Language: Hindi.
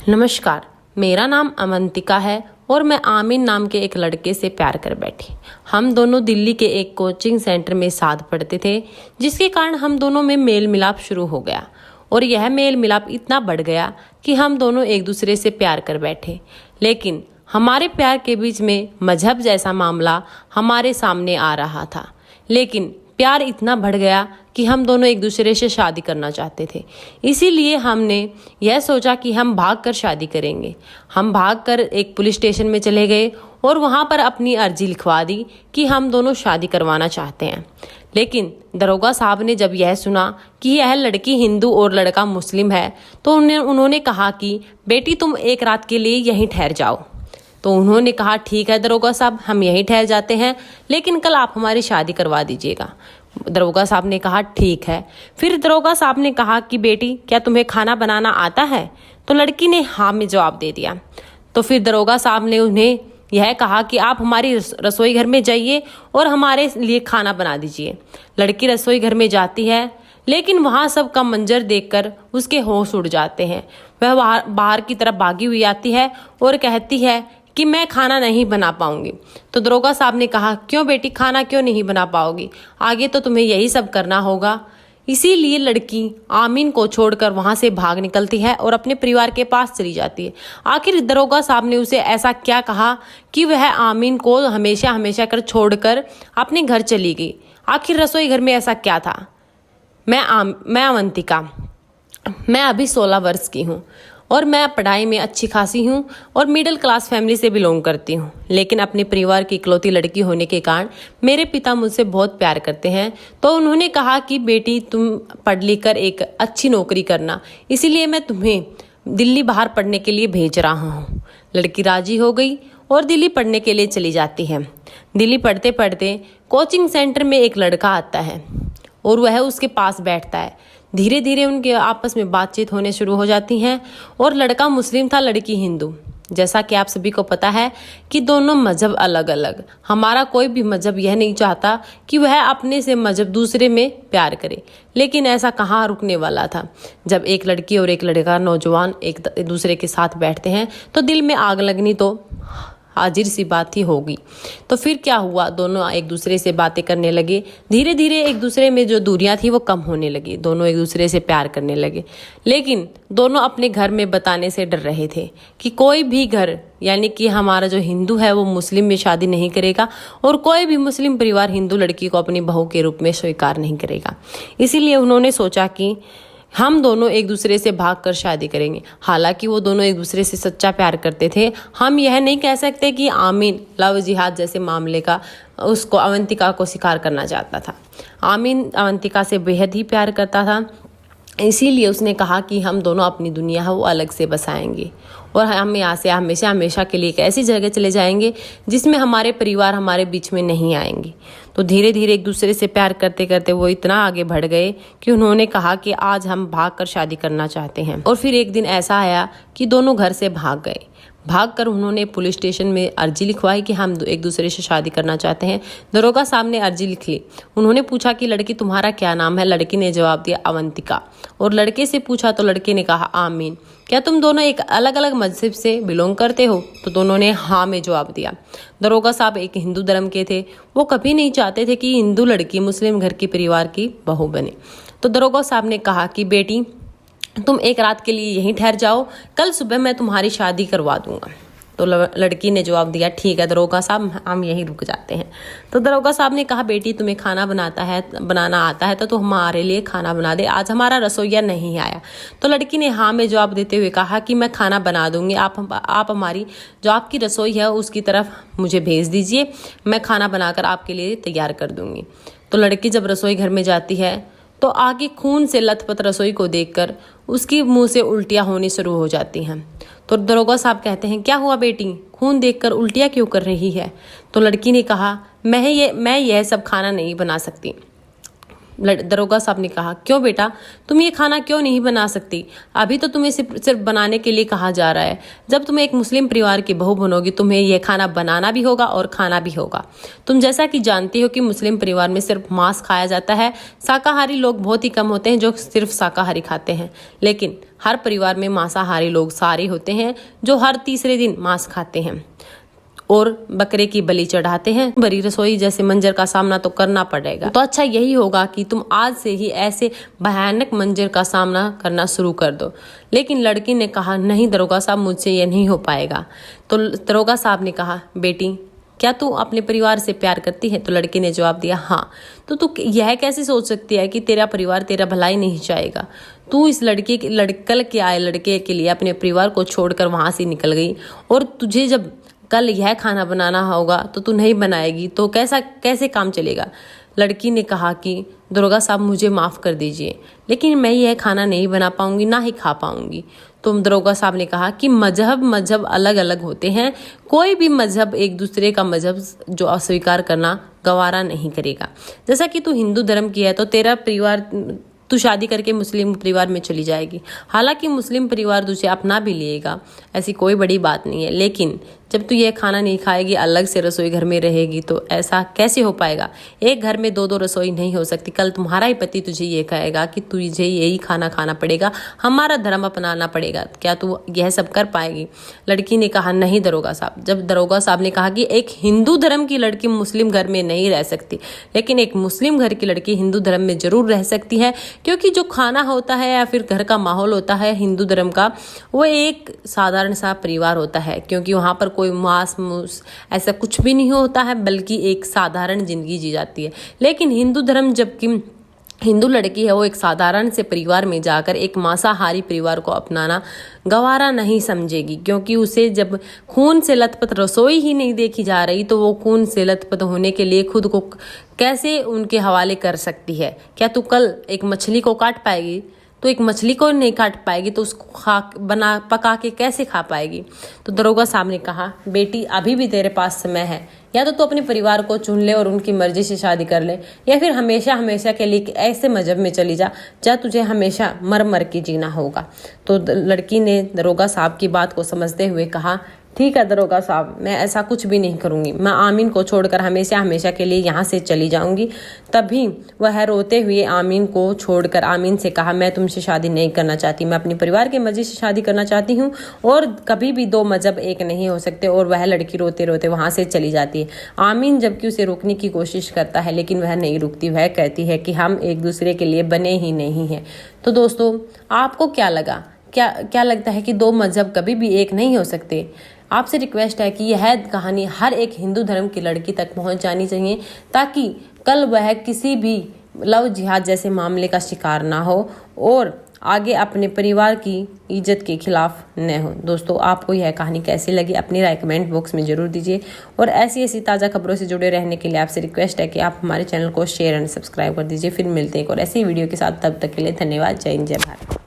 नमस्कार, मेरा नाम अवंतिका है और मैं आमिन नाम के एक लड़के से प्यार कर बैठी। हम दोनों दिल्ली के एक कोचिंग सेंटर में साथ पढ़ते थे, जिसके कारण हम दोनों में मेल मिलाप शुरू हो गया और यह मेल मिलाप इतना बढ़ गया कि हम दोनों एक दूसरे से प्यार कर बैठे। लेकिन हमारे प्यार के बीच में मजहब जैसा मामला हमारे सामने आ रहा था। लेकिन प्यार इतना बढ़ गया कि हम दोनों एक दूसरे से शादी करना चाहते थे। इसीलिए हमने यह सोचा कि हम भागकर शादी करेंगे। हम भागकर एक पुलिस स्टेशन में चले गए और वहां पर अपनी अर्जी लिखवा दी कि हम दोनों शादी करवाना चाहते हैं। लेकिन दरोगा साहब ने जब यह सुना कि यह लड़की हिंदू और लड़का मुस्लिम है तो उन्होंने कहा कि बेटी तुम एक रात के लिए यहीं ठहर जाओ। तो उन्होंने कहा ठीक है दरोगा साहब, हम यहीं ठहर जाते हैं, लेकिन कल आप हमारी शादी करवा दीजिएगा। दरोगा साहब ने कहा ठीक है। फिर दरोगा साहब ने कहा कि बेटी क्या तुम्हें खाना बनाना आता है? तो लड़की ने हाँ में जवाब दे दिया। तो फिर दरोगा साहब ने उन्हें यह कहा कि आप हमारी रसोई घर में जाइए और हमारे लिए खाना बना दीजिए। लड़की रसोई घर में जाती है, लेकिन वहाँ सब का मंजर देखकर उसके होश उड़ जाते हैं। वह बाहर की तरफ भागी हुई आती है और कहती है कि मैं खाना नहीं बना पाऊंगी। तो दरोगा साहब ने कहा क्यों बेटी, खाना क्यों नहीं बना पाओगी? आगे तो तुम्हें यही सब करना होगा। इसीलिए लड़की आमीन को छोड़कर वहां से भाग निकलती है और अपने परिवार के पास चली जाती है। आखिर दरोगा साहब ने उसे ऐसा क्या कहा कि वह आमीन को हमेशा हमेशा कर छोड़कर अपने घर चली गई? आखिर रसोई घर में ऐसा क्या था? मैं अवंतिका, मैं अभी 16 वर्ष की हूँ और मैं पढ़ाई में अच्छी खासी हूँ और मिडिल क्लास फैमिली से बिलोंग करती हूँ। लेकिन अपने परिवार की इकलौती लड़की होने के कारण मेरे पिता मुझसे बहुत प्यार करते हैं। तो उन्होंने कहा कि बेटी तुम पढ़ लिख कर एक अच्छी नौकरी करना, इसीलिए मैं तुम्हें दिल्ली बाहर पढ़ने के लिए भेज रहा हूँ। लड़की राजी हो गई और दिल्ली पढ़ने के लिए चली जाती है। दिल्ली पढ़ते पढ़ते कोचिंग सेंटर में एक लड़का आता है और वह उसके पास बैठता है। धीरे धीरे उनके आपस में बातचीत होने शुरू हो जाती हैं और लड़का मुस्लिम था, लड़की हिंदू। जैसा कि आप सभी को पता है कि दोनों मजहब अलग अलग। हमारा कोई भी मजहब यह नहीं चाहता कि वह अपने से मजहब दूसरे में प्यार करे, लेकिन ऐसा कहाँ रुकने वाला था। जब एक लड़की और एक लड़का नौजवान एक दूसरे के साथ बैठते हैं तो दिल में आग लगनी तो हाजिर सी बात ही होगी। तो फिर क्या हुआ, दोनों एक दूसरे से बातें करने लगे। धीरे धीरे एक दूसरे में जो दूरियां थी वो कम होने लगी। दोनों एक दूसरे से प्यार करने लगे। लेकिन दोनों अपने घर में बताने से डर रहे थे कि कोई भी घर, यानी कि हमारा जो हिंदू है वो मुस्लिम में शादी नहीं करेगा और कोई भी मुस्लिम परिवार हिंदू लड़की को अपनी बहू के रूप में स्वीकार नहीं करेगा। इसीलिए उन्होंने सोचा कि हम दोनों एक दूसरे से भागकर शादी करेंगे। हालांकि वो दोनों एक दूसरे से सच्चा प्यार करते थे। हम यह नहीं कह सकते कि आमीन लव जिहाद जैसे मामले का उसको अवंतिका को स्वीकार करना चाहता था। आमीन अवंतिका से बेहद ही प्यार करता था, इसीलिए उसने कहा कि हम दोनों अपनी दुनिया है वो अलग से बसाएंगे और हम यहाँ से हमेशा हमेशा के लिए एक ऐसी जगह चले जाएंगे जिसमें हमारे परिवार हमारे बीच में नहीं आएंगे। तो धीरे धीरे एक दूसरे से प्यार करते करते वो इतना आगे बढ़ गए कि उन्होंने कहा कि आज हम भागकर शादी करना चाहते हैं। और फिर एक दिन ऐसा आया कि दोनों घर से भाग गए। भागकर उन्होंने पुलिस स्टेशन में अर्जी लिखवाई कि हम एक दूसरे से शादी करना चाहते हैं। दरोगा साहब ने अर्जी लिख ली। उन्होंने पूछा कि लड़की तुम्हारा क्या नाम है? लड़की ने जवाब दिया अवंतिका। और लड़के से पूछा तो लड़के ने कहा आमीन। क्या तुम दोनों एक अलग अलग मजहब से बिलोंग करते हो? तो दोनों ने हाँ में जवाब दिया। दरोगा साहब एक हिंदू धर्म के थे। वो कभी नहीं चाहते थे कि हिंदू लड़की मुस्लिम घर के परिवार की बहू बने। तो दरोगा साहब ने कहा कि बेटी तुम एक रात के लिए यहीं ठहर जाओ, कल सुबह मैं तुम्हारी शादी करवा दूंगा। तो लड़की ने जवाब दिया ठीक है दरोगा साहब, हम यहीं रुक जाते हैं। तो दरोगा साहब ने कहा बेटी तुम्हें खाना बनाना आता है तो हमारे लिए खाना बना दे, आज हमारा रसोइया नहीं आया। तो लड़की ने हाँ में जवाब देते हुए कहा कि मैं खाना बना दूंगी, आप हमारी जो आपकी रसोई है उसकी तरफ मुझे भेज दीजिए, मैं खाना बनाकर आपके लिए तैयार कर दूंगी। तो लड़की जब रसोई घर में जाती है तो आगे खून से लथपथ रसोई को देखकर उसकी मुंह से उल्टियां होनी शुरू हो जाती हैं। तो दरोगा साहब कहते हैं क्या हुआ बेटी, खून देखकर उल्टियां क्यों कर रही है? तो लड़की ने कहा मैं यह सब खाना नहीं बना सकती, दरोगा साहब ने कहा, क्यों बेटा, तुम ये खाना क्यों नहीं बना सकती? अभी तो तुम्हें सिर्फ बनाने के लिए कहा जा रहा है। जब तुम एक मुस्लिम परिवार की बहू बनोगी, तुम्हें यह खाना बनाना भी होगा और खाना भी होगा। तुम जैसा कि जानती हो कि मुस्लिम परिवार में सिर्फ मांस खाया जाता है। शाकाहारी लोग बहुत ही कम होते हैं जो सिर्फ शाकाहारी खाते हैं, लेकिन हर परिवार में मांसाहारी लोग सारे होते हैं जो हर तीसरे दिन मांस खाते हैं और बकरे की बलि चढ़ाते हैं। बड़ी रसोई जैसे मंजर का सामना तो करना पड़ेगा। तो अच्छा यही होगा कि तुम आज से ही ऐसे भयानक मंजर का सामना करना शुरू कर दो। लेकिन लड़की ने कहा, नहीं दरोगा साहब, मुझसे ये नहीं हो पाएगा। तो दरोगा साहब ने कहा, बेटी क्या तू अपने परिवार से प्यार करती है? तो लड़की ने जवाब दिया, हाँ। तो तू यह कैसे सोच सकती है कि तेरा परिवार तेरा भलाई नहीं चाहेगा? तू इस कल के आए लड़के के लिए अपने परिवार को छोड़कर वहां से निकल गई, और तुझे जब कल यह खाना बनाना होगा तो तू नहीं बनाएगी, तो कैसे काम चलेगा? लड़की ने कहा कि दरोगा साहब, मुझे माफ़ कर दीजिए, लेकिन मैं यह खाना नहीं बना पाऊंगी, ना ही खा पाऊंगी। तो दरोगा साहब ने कहा कि मजहब अलग अलग होते हैं, कोई भी मजहब एक दूसरे का मजहब जो अस्वीकार करना गवारा नहीं करेगा। जैसा कि तू हिंदू धर्म की है, तो तेरा परिवार, तू शादी करके मुस्लिम परिवार में चली जाएगी। हालांकि मुस्लिम परिवार तुझे अपना भी लेगा, ऐसी कोई बड़ी बात नहीं है, लेकिन जब तू ये खाना नहीं खाएगी, अलग से रसोई घर में रहेगी, तो ऐसा कैसे हो पाएगा? एक घर में दो रसोई नहीं हो सकती। कल तुम्हारा ही पति तुझे ये कहेगा कि तुझे यही खाना खाना पड़ेगा, हमारा धर्म अपनाना पड़ेगा। क्या तू यह सब कर पाएगी? लड़की ने कहा, नहीं दरोगा साहब। जब दरोगा साहब ने कहा कि एक हिंदू धर्म की लड़की मुस्लिम घर में नहीं रह सकती, लेकिन एक मुस्लिम घर की लड़की हिंदू धर्म में जरूर रह सकती है, क्योंकि जो खाना होता है या फिर घर का माहौल होता है हिंदू धर्म का, वो एक साधारण सा परिवार होता है, क्योंकि वहाँ पर कोई मांस मूस ऐसा कुछ भी नहीं होता है, बल्कि एक साधारण जिंदगी जी जाती है। लेकिन हिंदू धर्म, जबकि हिंदू लड़की है, वो एक साधारण से परिवार में जाकर एक मांसाहारी परिवार को अपनाना गवारा नहीं समझेगी, क्योंकि उसे जब खून से लथपथ रसोई ही नहीं देखी जा रही, तो वो खून से लथपथ होने के लिए खुद को कैसे उनके हवाले कर सकती है? क्या तू कल एक मछली को काट पाएगी? तो एक मछली को नहीं काट पाएगी तो उसको पका के कैसे खा पाएगी? तो दरोगा साहब ने कहा, बेटी अभी भी तेरे पास समय है, या तो तू अपने परिवार को चुन ले और उनकी मर्जी से शादी कर ले, या फिर हमेशा हमेशा के लिए ऐसे मजहब में चली जा जहाँ तुझे हमेशा मर मर के जीना होगा। तो लड़की ने दरोगा साहब की बात को समझते हुए कहा, ठीक है दरोगा साहब, मैं ऐसा कुछ भी नहीं करूंगी। मैं आमीन को छोड़कर हमेशा हमेशा के लिए यहाँ से चली जाऊंगी। तभी वह रोते हुए आमीन को छोड़कर आमीन से कहा, मैं तुमसे शादी नहीं करना चाहती, मैं अपने परिवार की मर्जी से शादी करना चाहती हूँ, और कभी भी दो मजहब एक नहीं हो सकते। और वह लड़की रोते रोते वहाँ से चली जाती है। आमीन जबकि उसे रोकने की कोशिश करता है, लेकिन वह नहीं रुकती। वह कहती है कि हम एक दूसरे के लिए बने ही नहीं हैं। तो दोस्तों, आपको क्या लगा? क्या लगता है कि दो मजहब कभी भी एक नहीं हो सकते? आपसे रिक्वेस्ट है कि यह कहानी हर एक हिंदू धर्म की लड़की तक पहुंच जानी चाहिए, ताकि कल वह किसी भी लव जिहाद जैसे मामले का शिकार ना हो और आगे अपने परिवार की इज्जत के खिलाफ न हो। दोस्तों, आपको यह कहानी कैसी लगी? अपनी राय कमेंट बॉक्स में जरूर दीजिए, और ऐसी ताज़ा खबरों से जुड़े रहने के लिए आपसे रिक्वेस्ट है कि आप हमारे चैनल को शेयर एंड सब्सक्राइब कर दीजिए। फिर मिलते हैं एक और ऐसी वीडियो के साथ, तब तक के लिए धन्यवाद। जय हिंद, जय भारत।